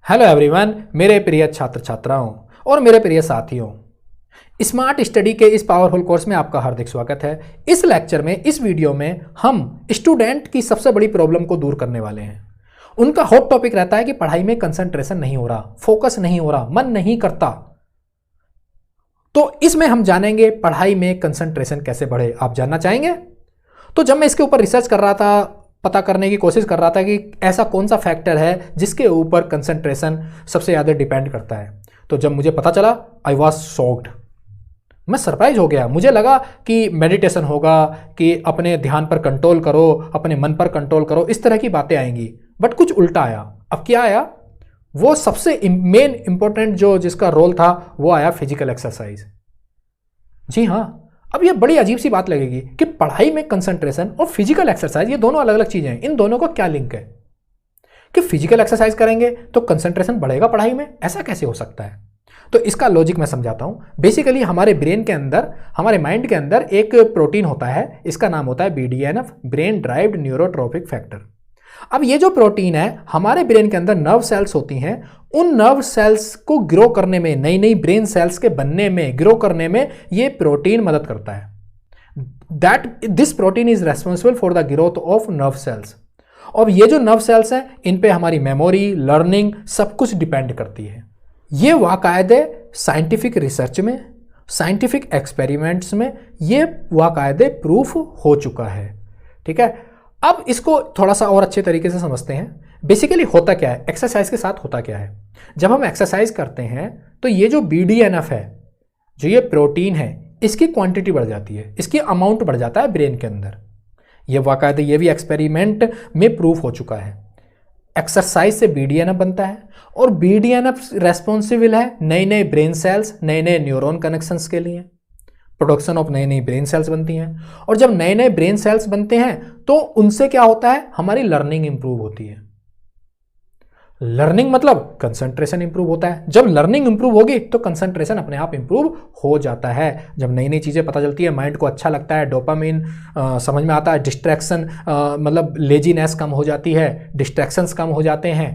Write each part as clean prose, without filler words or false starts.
Hello everyone, मेरे प्रिय छात्र छात्राओं और मेरे प्रिय साथियों, स्मार्ट स्टडी के इस पावरफुल कोर्स में आपका हार्दिक स्वागत है। इस लेक्चर में, इस वीडियो में हम स्टूडेंट की सबसे बड़ी प्रॉब्लम को दूर करने वाले हैं। उनका हॉट टॉपिक रहता है कि पढ़ाई में कंसंट्रेशन नहीं हो रहा, फोकस नहीं हो रहा, मन नहीं करता। तो इसमें हम जानेंगे पढ़ाई में कंसंट्रेशन कैसे बढ़े। आप जानना चाहेंगे? तो जब मैं इसके ऊपर रिसर्च कर रहा था, पता करने की कोशिश कर रहा था कि ऐसा कौन सा फैक्टर है जिसके ऊपर कंसंट्रेशन सबसे ज़्यादा डिपेंड करता है, तो जब मुझे पता चला आई वॉज शॉक्ड। मैं सरप्राइज हो गया। मुझे लगा कि मेडिटेशन होगा, कि अपने ध्यान पर कंट्रोल करो, अपने मन पर कंट्रोल करो, इस तरह की बातें आएंगी। बट कुछ उल्टा आया। अब क्या आया? वो सबसे मेन इंपॉर्टेंट जो जिसका रोल था वो आया फिजिकल एक्सरसाइज। जी हाँ, अब ये बड़ी अजीब सी बात लगेगी कि पढ़ाई में कंसंट्रेशन और फिजिकल एक्सरसाइज ये दोनों अलग अलग चीजें हैं। इन दोनों का क्या लिंक है कि फिजिकल एक्सरसाइज करेंगे तो कंसंट्रेशन बढ़ेगा पढ़ाई में? ऐसा कैसे हो सकता है? तो इसका लॉजिक मैं समझाता हूं। बेसिकली हमारे ब्रेन के अंदर, हमारे माइंड के अंदर एक प्रोटीन होता है, इसका नाम होता है BDNF, brain derived neurotrophic factor. अब ये जो प्रोटीन है, हमारे ब्रेन के अंदर नर्व सेल्स होती हैं, उन नर्व सेल्स को ग्रो करने में, नई नई ब्रेन सेल्स के बनने में, ग्रो करने में ये प्रोटीन मदद करता है। This protein is responsible for the growth of nerve cells. और ये जो नर्व सेल्स हैं, इन पे हमारी मेमोरी, लर्निंग सब कुछ डिपेंड करती है। ये वाकायदे साइंटिफिक रिसर्च में, साइंटिफिक एक्सपेरिमेंट्स में ये वाकायदे प्रूफ हो चुका है। ठीक है, अब इसको थोड़ा सा और अच्छे तरीके से समझते हैं। बेसिकली होता क्या है, एक्सरसाइज के साथ होता क्या है? जब हम एक्सरसाइज करते हैं तो ये जो BDNF है, जो ये प्रोटीन है, इसकी क्वांटिटी बढ़ जाती है, इसकी अमाउंट बढ़ जाता है ब्रेन के अंदर। ये वाकायदे, ये भी एक्सपेरिमेंट में प्रूफ हो चुका है। एक्सरसाइज से BDNF बनता है और BDNF रेस्पॉन्सिबल है नए नए ब्रेन सेल्स, नए नए न्यूरॉन कनेक्शंस के लिए। प्रोडक्शन ऑफ नई नई ब्रेन सेल्स बनती हैं, और जब नए नए ब्रेन सेल्स बनते हैं तो उनसे क्या होता है? हमारी लर्निंग इंप्रूव होती है। लर्निंग मतलब कंसंट्रेशन इंप्रूव होता है। जब लर्निंग इंप्रूव होगी तो कंसंट्रेशन अपने आप इंप्रूव हो जाता है। जब नई नई चीजें पता चलती है, माइंड को अच्छा लगता है, डोपामिन समझ में आता है, डिस्ट्रैक्शन मतलब लेजीनेस कम हो जाती है, डिस्ट्रैक्शंस कम हो जाते हैं।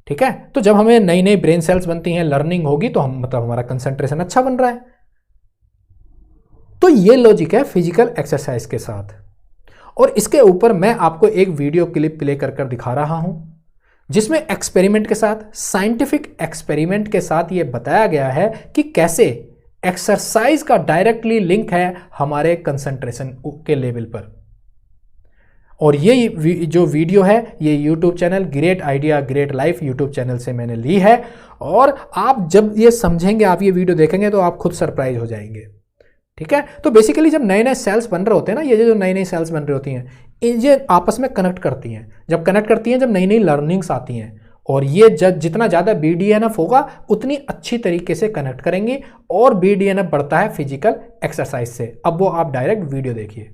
ठीक है, तो जब हमें नई नई ब्रेन सेल्स बनती हैं, लर्निंग होगी, तो हम मतलब हमारा कंसंट्रेशन अच्छा बन रहा है। तो ये लॉजिक है फिजिकल एक्सरसाइज के साथ। और इसके ऊपर मैं आपको एक वीडियो क्लिप प्ले कर कर दिखा रहा हूं, जिसमें एक्सपेरिमेंट के साथ, साइंटिफिक एक्सपेरिमेंट के साथ ये बताया गया है कि कैसे एक्सरसाइज का डायरेक्टली लिंक है हमारे कंसंट्रेशन के लेवल पर। और ये जो वीडियो है, ये YouTube channel great idea great life YouTube channel से मैंने ली है। और आप जब ये समझेंगे, आप ये वीडियो देखेंगे तो आप खुद सरप्राइज हो जाएंगे। ठीक है, तो बेसिकली जब नए नए सेल्स बन रहे होते हैं ना, ये जो नई नई सेल्स बन रही होती हैं, ये आपस में कनेक्ट करती हैं। जब कनेक्ट करती हैं, जब नई नई लर्निंग्स आती हैं, और ये जितना ज़्यादा BDNF होगा उतनी अच्छी तरीके से कनेक्ट करेंगी, और BDNF बढ़ता है फिजिकल एक्सरसाइज से। अब वो आप डायरेक्ट वीडियो देखिए।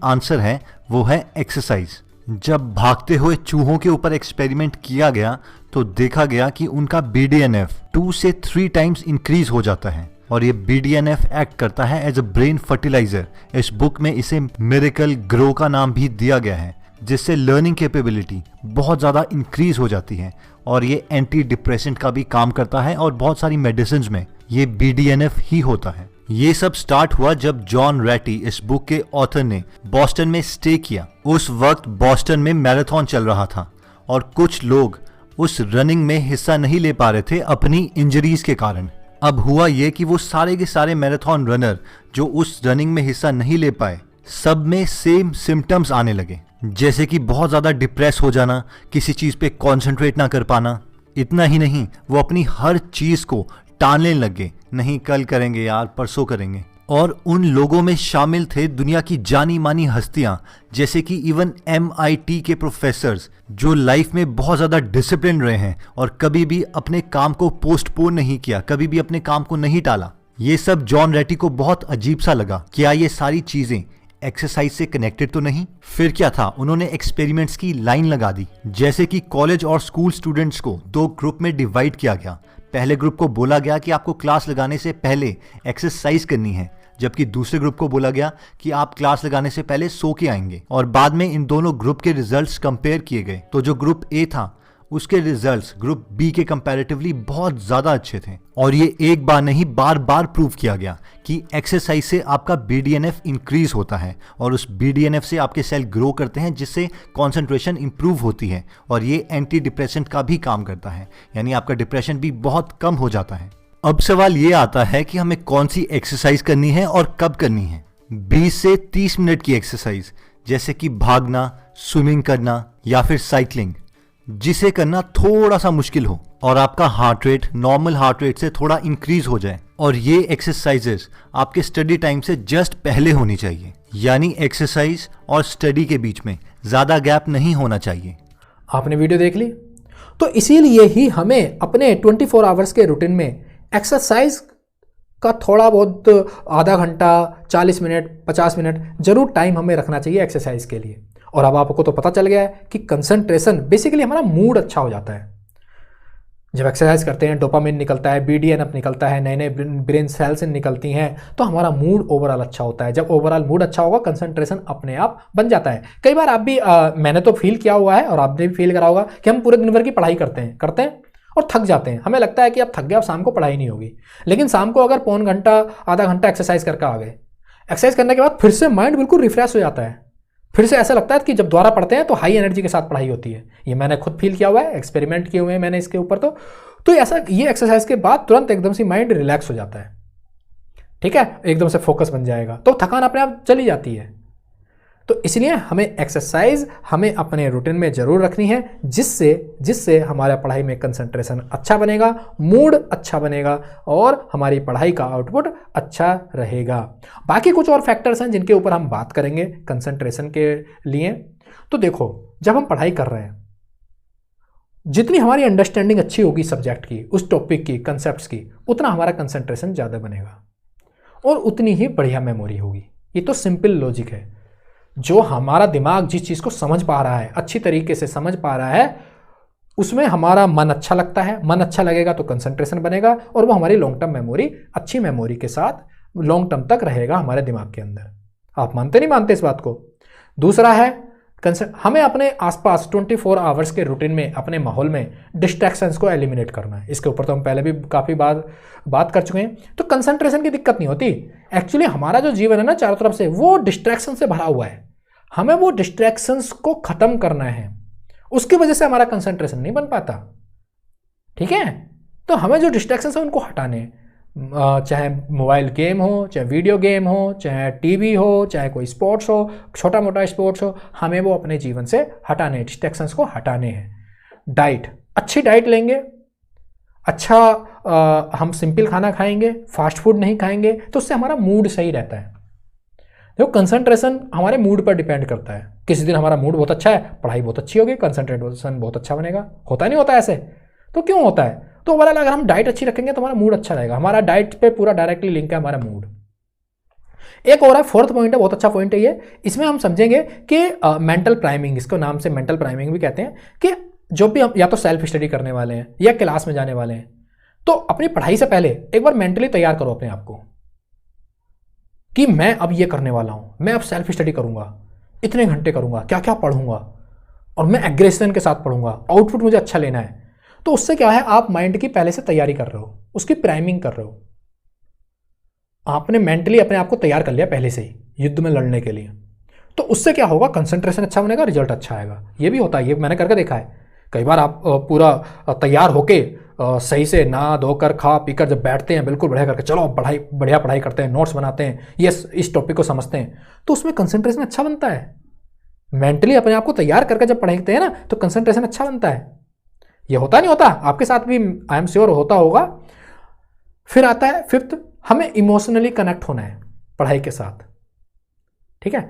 आंसर है वो है एक्सरसाइज। जब भागते हुए चूहों के ऊपर एक्सपेरिमेंट किया गया तो देखा गया कि उनका BDNF 2 से 3 टाइम्स इंक्रीज हो जाता है, और ये BDNF एक्ट करता है एज अ ब्रेन फर्टिलाइजर। इस बुक में इसे मिरेकल ग्रो का नाम भी दिया गया है, जिससे लर्निंग कैपेबिलिटी बहुत ज़्यादा इंक्रीज हो जाती है। और ये एंटी डिप्रेसेंट का भी काम करता है, और बहुत सारी मेडिसिन में ये BDNF ही होता है। ये सब स्टार्ट हुआ जब जॉन रैटी, इस बुक के ऑथर, ने बॉस्टन में स्टे किया। उस वक्त बॉस्टन में मैराथन चल रहा था, और कुछ लोग उस रनिंग में हिस्सा नहीं ले पा रहे थे अपनी इंजरीज के कारण। अब हुआ ये कि वो सारे के सारे मैराथन रनर जो उस रनिंग में हिस्सा नहीं ले पाए, सब में सेम सिम्टम्स आने लगे, जैसे कि बहुत ज़्यादा डिप्रेस हो जाना, किसी चीज़ पे कंसंट्रेट ना कर पाना। इतना ही नहीं, वो अपनी हर चीज़ को टालने लगे, नहीं कल करेंगे यार, परसों करेंगे। और उन लोगों में शामिल थे दुनिया की जानी मानी हस्तियां, जैसे कि इवन MIT के प्रोफेसर्स, जो लाइफ में बहुत ज़्यादा डिसिप्लिन रहे हैं और कभी भी अपने काम को पोस्टपोन नहीं किया, कभी भी अपने काम को नहीं टाला। ये सब जॉन रैटी को बहुत अजीब सा लगा। क्या ये सारी चीज़ें एक्सरसाइज से कनेक्टेड तो नहीं? फिर क्या था, उन्होंने एक्सपेरिमेंट्स की लाइन लगा दी। जैसे कि कॉलेज और स्कूल स्टूडेंट्स को 2 ग्रुप में डिवाइड किया गया। पहले ग्रुप को बोला गया कि आपको क्लास लगाने से पहले एक्सरसाइज करनी है, जबकि दूसरे ग्रुप को बोला गया कि आप क्लास लगाने से पहले सो के आएंगे। और बाद में इन दोनों ग्रुप के रिजल्ट्स कंपेयर किए गए, तो जो ग्रुप ए था उसके रिजल्ट्स ग्रुप बी के कंपैरेटिवली बहुत ज़्यादा अच्छे थे। और ये एक बार नहीं बार बार प्रूव किया गया कि एक्सरसाइज से आपका BDNF इंक्रीज होता है और उस BDNF से आपके सेल ग्रो करते हैं, जिससे कॉन्सेंट्रेशन इंप्रूव होती है और ये एंटी डिप्रेसेंट का भी काम करता है, यानी आपका डिप्रेशन भी बहुत कम हो जाता है। अब सवाल ये आता है कि हमें कौन सी एक्सरसाइज करनी है और कब करनी है। 20 से 30 मिनट की एक्सरसाइज जैसे कि भागना, स्विमिंग करना या फिर साइकिलिंग, जिसे करना थोड़ा सा मुश्किल हो और आपका heart rate normal heart rate से थोड़ा इंक्रीज हो जाए। और ये एक्सरसाइजेस आपके स्टडी टाइम से जस्ट पहले होनी चाहिए, यानी एक्सरसाइज और स्टडी के बीच में ज़्यादा गैप नहीं होना चाहिए। आपने वीडियो देख ली, तो इसीलिए ही हमें अपने 24 आवर्स के रूटीन में एक्सरसाइज का थोड़ा बहुत आधा घंटा, 40 मिनट, 50 मिनट जरूर टाइम हमें रखना चाहिए एक्सरसाइज के लिए। और अब आपको तो पता चल गया है कि कंसंट्रेशन, बेसिकली हमारा मूड अच्छा हो जाता है। जब एक्सरसाइज करते हैं डोपामिन निकलता है, BDNF निकलता है, नए नए ब्रेन सेल्स निकलती हैं, तो हमारा मूड ओवरऑल अच्छा होता है। जब ओवरऑल मूड अच्छा होगा, कंसंट्रेशन अपने आप बन जाता है। कई बार आप भी मैंने तो फील किया हुआ है और आपने भी फील करा होगा कि हम पूरे दिन भर की पढ़ाई करते हैं और थक जाते हैं। हमें लगता है कि अब थक गया, अब शाम को पढ़ाई नहीं होगी। लेकिन शाम को अगर पौन घंटा, आधा घंटा एक्सरसाइज करके आ गए, एक्सरसाइज करने के बाद फिर से माइंड बिल्कुल रिफ्रेश हो जाता है। फिर से ऐसा लगता है कि जब दोबारा पढ़ते हैं तो हाई एनर्जी के साथ पढ़ाई होती है। ये मैंने खुद फील किया हुआ है, एक्सपेरिमेंट किए हुए हैं मैंने इसके ऊपर। तो ऐसा, ये एक्सरसाइज के बाद तुरंत एकदम से माइंड रिलैक्स हो जाता है, ठीक है, एकदम से फोकस बन जाएगा, तो थकान अपने आप चली जाती है। तो इसलिए हमें एक्सरसाइज हमें अपने रूटीन में जरूर रखनी है, जिससे हमारा पढ़ाई में कंसंट्रेशन अच्छा बनेगा, मूड अच्छा बनेगा और हमारी पढ़ाई का आउटपुट अच्छा रहेगा। बाकी कुछ और फैक्टर्स हैं जिनके ऊपर हम बात करेंगे कंसंट्रेशन के लिए। तो देखो, जब हम पढ़ाई कर रहे हैं, जितनी हमारी अंडरस्टैंडिंग अच्छी होगी सब्जेक्ट की, उस टॉपिक की, कंसेप्ट्स की, उतना हमारा कंसंट्रेशन ज़्यादा बनेगा और उतनी ही बढ़िया मेमोरी होगी। ये तो सिंपल लॉजिक है। जो हमारा दिमाग जिस चीज़ को समझ पा रहा है, अच्छी तरीके से समझ पा रहा है, उसमें हमारा मन अच्छा लगता है। मन अच्छा लगेगा तो कंसंट्रेशन बनेगा और वो हमारी लॉन्ग टर्म मेमोरी, अच्छी मेमोरी के साथ लॉन्ग टर्म तक रहेगा हमारे दिमाग के अंदर। आप मानते नहीं मानते इस बात को? दूसरा है, हमें अपने आसपास 24 आवर्स के रूटीन में, अपने माहौल में डिस्ट्रैक्शंस को एलिमिनेट करना है। इसके ऊपर तो हम पहले भी काफ़ी बात कर चुके हैं। तो कंसंट्रेशन की दिक्कत नहीं होती। एक्चुअली हमारा जो जीवन है ना, चारों तरफ से वो डिस्ट्रैक्शन से भरा हुआ है। हमें वो डिस्ट्रैक्शंस को ख़त्म करना है, उसकी वजह से हमारा कंसंट्रेशन नहीं बन पाता, ठीक है। तो हमें जो डिस्ट्रैक्शंस है उनको हटाने हैं, चाहे मोबाइल गेम हो, चाहे वीडियो गेम हो, चाहे टीवी हो, चाहे कोई स्पोर्ट्स हो, छोटा मोटा स्पोर्ट्स हो, हमें वो अपने जीवन से हटाने हैं, डिस्ट्रैक्शंस को हटाने हैं। डाइट, अच्छी डाइट लेंगे, अच्छा हम सिंपल खाना खाएंगे, फास्ट फूड नहीं खाएंगे, तो उससे हमारा मूड सही रहता है। देखो, कंसंट्रेशन हमारे मूड पर डिपेंड करता है। किसी दिन हमारा मूड बहुत अच्छा है, पढ़ाई बहुत अच्छी होगी, कंसंट्रेशन बहुत अच्छा बनेगा। होता नहीं होता ऐसे? तो क्यों होता है? तो ओवरऑल अगर हम डाइट अच्छी रखेंगे तो हमारा मूड अच्छा रहेगा। हमारा डाइट पे पूरा डायरेक्टली लिंक है हमारा मूड। एक और है, फोर्थ पॉइंट है, बहुत अच्छा पॉइंट है ये। इसमें हम समझेंगे कि मेंटल प्राइमिंग, इसको नाम से मेंटल प्राइमिंग भी कहते हैं, कि जो भी हम या तो सेल्फ स्टडी करने वाले हैं या क्लास में जाने वाले हैं, तो अपनी पढ़ाई से पहले एक बार मेंटली तैयार करो अपने आप को कि मैं अब ये करने वाला हूं, मैं अब सेल्फ स्टडी करूंगा, इतने घंटे करूंगा, क्या क्या पढ़ूंगा और मैं एग्रेशन के साथ पढ़ूंगा, आउटपुट मुझे अच्छा लेना है। तो उससे क्या है, आप माइंड की पहले से तैयारी कर रहे हो, उसकी प्राइमिंग कर रहे हो। आपने मेंटली अपने आप को तैयार कर लिया पहले से ही युद्ध में लड़ने के लिए। तो उससे क्या होगा, कंसंट्रेशन अच्छा बनेगा, रिजल्ट अच्छा आएगा। ये भी होता है, ये मैंने करके देखा है। कई बार आप पूरा तैयार होके सही से नहा धोकर खा पीकर जब बैठते हैं, बिल्कुल बढ़िया करके, चलो बढ़िया पढ़ाई करते हैं, नोट्स बनाते हैं, ये इस टॉपिक को समझते हैं, तो उसमें कंसंट्रेशन अच्छा बनता है। मेंटली अपने आप को तैयार करके जब पढ़ते हैं ना, तो कंसंट्रेशन अच्छा बनता है। ये होता नहीं होता? आपके साथ भी आई एम श्योर होता होगा। फिर आता है फिफ्थ, हमें इमोशनली कनेक्ट होना है पढ़ाई के साथ, ठीक है।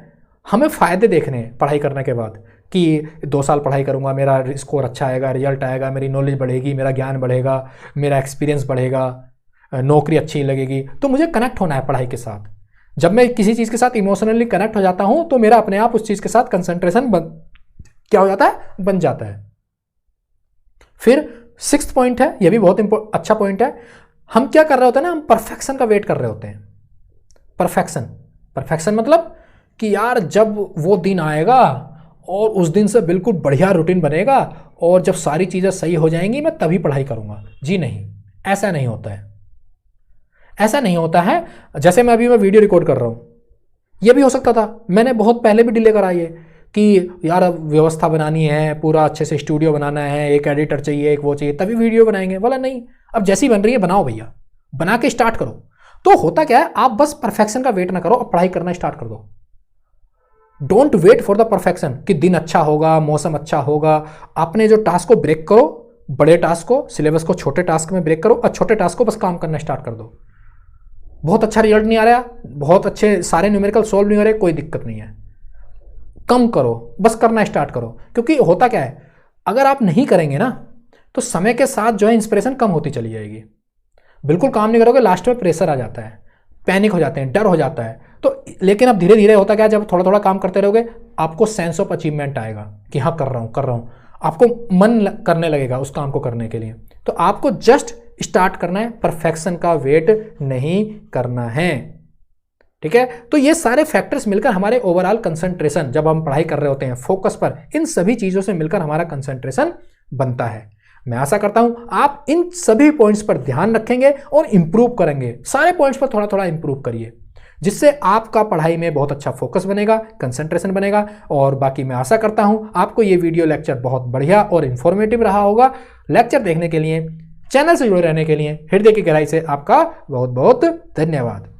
हमें फायदे देखने हैं पढ़ाई करने के बाद, कि 2 साल पढ़ाई करूंगा, मेरा स्कोर अच्छा आएगा, रिजल्ट आएगा, मेरी नॉलेज बढ़ेगी, मेरा ज्ञान बढ़ेगा, मेरा एक्सपीरियंस बढ़ेगा, नौकरी अच्छी लगेगी। तो मुझे कनेक्ट होना है पढ़ाई के साथ। जब मैं किसी चीज़ के साथ इमोशनली कनेक्ट हो जाता हूं, तो मेरा अपने आप उस चीज़ के साथ कंसंट्रेशन क्या हो जाता है, बन जाता है। फिर 6th पॉइंट है, यह भी बहुत अच्छा पॉइंट है। हम क्या कर रहे होते हैं ना, हम परफेक्शन का वेट कर रहे होते हैं। परफेक्शन मतलब कि यार जब वो दिन आएगा और उस दिन से बिल्कुल बढ़िया रूटीन बनेगा और जब सारी चीज़ें सही हो जाएंगी मैं तभी पढ़ाई करूँगा। जी नहीं, ऐसा नहीं होता है। ऐसा नहीं होता है। जैसे मैं वीडियो रिकॉर्ड कर रहा हूँ, ये भी हो सकता था, मैंने बहुत पहले भी डिले करा ये कि यार अब व्यवस्था बनानी है, पूरा अच्छे से स्टूडियो बनाना है, एक एडिटर चाहिए, एक वो चाहिए, तभी वीडियो बनाएंगे। बोला नहीं, अब जैसी बन रही है बनाओ भैया, बना के स्टार्ट करो। तो होता क्या है, आप बस परफेक्शन का वेट ना करो, अब पढ़ाई करना स्टार्ट कर दो। Don't wait for the perfection कि दिन अच्छा होगा, मौसम अच्छा होगा। अपने जो टास्क को ब्रेक करो, बड़े टास्क को, सिलेबस को छोटे टास्क में ब्रेक करो और छोटे टास्क को बस काम करना स्टार्ट कर दो। बहुत अच्छा रिजल्ट नहीं आ रहा, बहुत अच्छे सारे न्यूमेरिकल सॉल्व नहीं हो रहे, कोई दिक्कत नहीं है, कम करो, बस करना स्टार्ट करो। क्योंकि होता क्या है, अगर आप नहीं करेंगे ना तो समय के साथ जो है इंस्पिरेशन कम होती चली जाएगी। बिल्कुल काम नहीं करोगे, लास्ट में प्रेशर आ जाता है, पैनिक हो जाते हैं, डर हो जाता है। तो लेकिन अब धीरे धीरे होता क्या है, जब थोड़ा थोड़ा काम करते रहोगे आपको सेंस ऑफ अचीवमेंट आएगा कि हाँ कर रहा हूँ, आपको मन करने लगेगा उस काम को करने के लिए। तो आपको जस्ट स्टार्ट करना है, परफेक्शन का वेट नहीं करना है। ठीक है, तो ये सारे फैक्टर्स मिलकर हमारे ओवरऑल कंसंट्रेशन, जब हम पढ़ाई कर रहे होते हैं फोकस पर, इन सभी चीजों से मिलकर हमारा कंसंट्रेशन बनता है। मैं आशा करता हूं आप इन सभी पॉइंट्स पर ध्यान रखेंगे और इंप्रूव करेंगे। सारे पॉइंट्स पर थोड़ा थोड़ा इंप्रूव करिए, जिससे आपका पढ़ाई में बहुत अच्छा फोकस बनेगा, कंसंट्रेशन बनेगा। और बाकी मैं आशा करता हूं आपको ये वीडियो लेक्चर बहुत बढ़िया और इंफॉर्मेटिव रहा होगा। लेक्चर देखने के लिए, चैनल से जुड़े रहने के लिए हृदय की गहराई से आपका बहुत बहुत धन्यवाद।